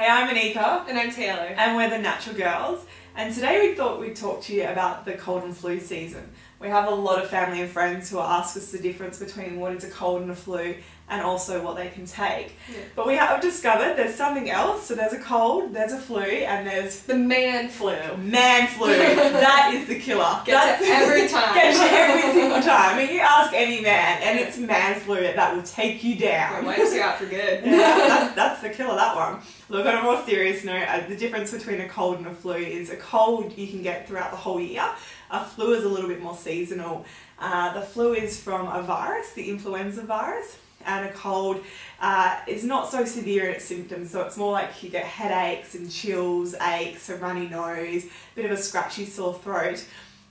Hey, I'm Anika. And I'm Taylor. And we're the Natural Girls. And today we thought we'd talk to you about the cold and flu season. We have a lot of family and friends who ask us the difference between what is a cold and a flu and also what they can take. Yeah. But we have discovered there's something else. So there's a cold, there's a flu, and there's the man flu. Man flu. That is the killer. Gets you every time. Gets you every single time. I mean, you ask any man and it's man flu that will take you down. It wipes you out for good. Yeah, that's the killer, that one. Look, on a more serious note, the difference between a cold and a flu is a cold you can get throughout the whole year. A flu is a little bit more seasonal. The flu is from a virus, the influenza virus, and a cold is not so severe in its symptoms, so it's more like you get headaches and chills, aches, a runny nose, a bit of a scratchy sore throat.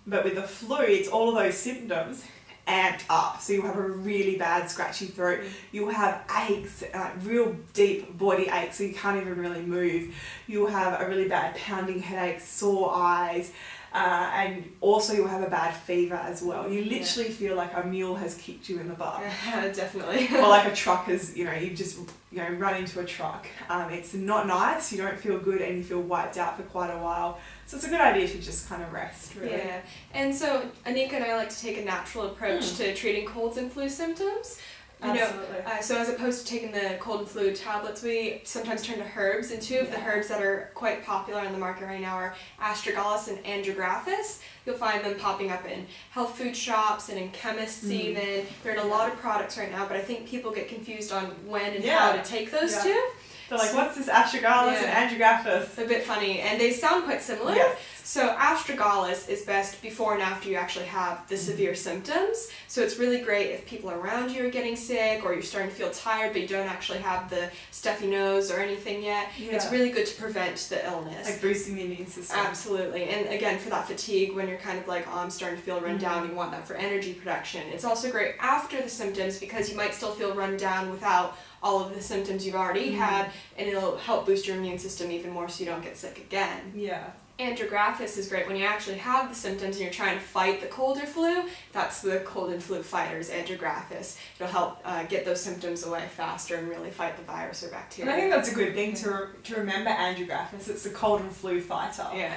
But with the flu, it's all of those symptoms amped up. So you'll have a really bad scratchy throat, you'll have aches, real deep body aches, so you can't even really move. You'll have a really bad pounding headache, sore eyes, and also you'll have a bad fever as well. You literally feel like a mule has kicked you in the butt. Yeah, definitely. Or like a truck has, you've just run into a truck. It's not nice, you don't feel good, and you feel wiped out for quite a while. So it's a good idea to just kind of rest, really. Yeah, and so Anika and I like to take a natural approach to treating colds and flu symptoms. Absolutely. So as opposed to taking the cold and flu tablets, we sometimes turn to herbs, and two of the herbs that are quite popular on the market right now are astragalus and andrographis. You'll find them popping up in health food shops and in chemists even. They're in a lot of products right now, but I think people get confused on when and how to take those two. They're like, what's this astragalus and andrographis? A bit funny, and they sound quite similar. Yes. So astragalus is best before and after you actually have the severe symptoms. So it's really great if people around you are getting sick, or you're starting to feel tired but you don't actually have the stuffy nose or anything yet. Yeah. It's really good to prevent the illness. Like boosting the immune system. Absolutely. And again, for that fatigue, when you're kind of like, oh, I'm starting to feel run down, you want that for energy production. It's also great after the symptoms because you might still feel run down without all of the symptoms you've already had, and it'll help boost your immune system even more so you don't get sick again. Yeah. Andrographis is great when you actually have the symptoms and you're trying to fight the cold or flu. That's the cold and flu fighters, andrographis. It'll help get those symptoms away faster and really fight the virus or bacteria. And I think that's a good thing to remember andrographis. It's the cold and flu fighter. Yeah.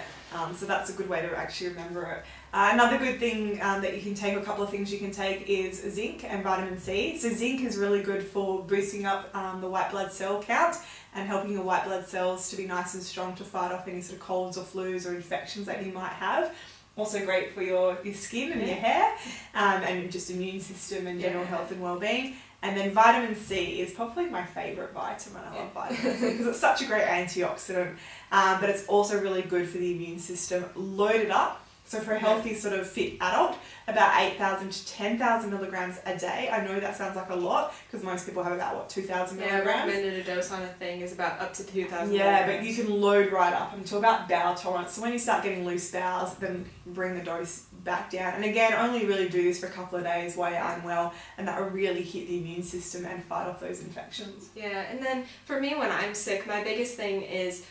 So that's a good way to actually remember it. Another good thing that you can take, a couple of things you can take, is zinc and vitamin C. So zinc is really good for boosting up the white blood cell count and helping your white blood cells to be nice and strong to fight off any sort of colds or flus or infections that you might have. Also great for your skin and your hair and just immune system and general health and well-being. And then vitamin C is probably my favourite vitamin. I love vitamin C because it's such a great antioxidant, but it's also really good for the immune system. Loaded up. So for a healthy sort of fit adult, about 8,000 to 10,000 milligrams a day. I know that sounds like a lot because most people have about, what, 2,000 milligrams? Yeah, recommended a dose on a thing is about up to 2,000 Yeah, but you can load right up until about bowel tolerance. So when you start getting loose bowels, then bring the dose back down. And again, only really do this for a couple of days while you're unwell, and that will really hit the immune system and fight off those infections. Yeah, and then for me when I'm sick, my biggest thing is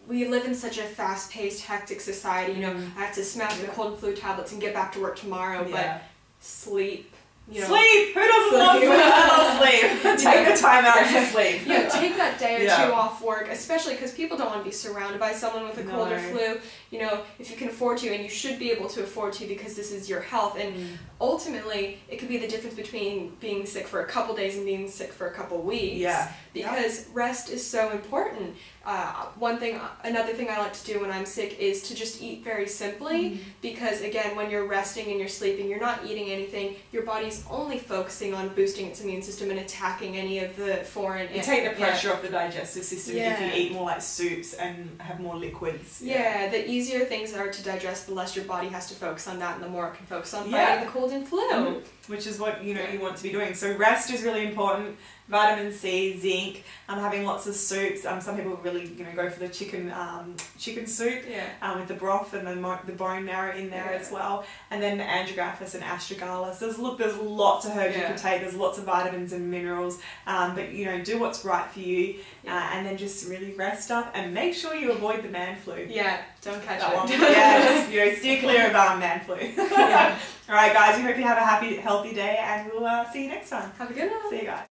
we live in such a fast-paced, hectic society. I have to smash the cold and flu tablets and get back to work tomorrow, but sleep. Sleep! Who doesn't love sleep? I love sleep. Take the time out to sleep. Yeah, take that day or two off work, especially because people don't want to be surrounded by someone with a cold or flu. If you can afford to, and you should be able to afford to because this is your health. And ultimately, it could be the difference between being sick for a couple days and being sick for a couple weeks. Yeah. Because rest is so important. Another thing I like to do when I'm sick is to just eat very simply, because again, when you're resting and you're sleeping, you're not eating anything. Your body's only focusing on boosting its immune system and attacking any of the foreign. You take the pressure off the digestive system if you eat more like soups and have more liquids. Yeah, the easier things are to digest, the less your body has to focus on that, and the more it can focus on fighting the cold and flu. Which is what you want to be doing. So rest is really important. Vitamin C, zinc, having lots of soups. Some people really go for the chicken soup with the broth and the bone marrow in there as well. And then the andrographis and astragalus. There's lots of herbs you can take. There's lots of vitamins and minerals. But do what's right for you, and then just really rest up and make sure you avoid the man flu. Yeah, don't catch that it. One. Yeah, just steer clear of man flu. All right, guys. We hope you have a happy, healthy day, and we'll see you next time. Have a good one. See you guys.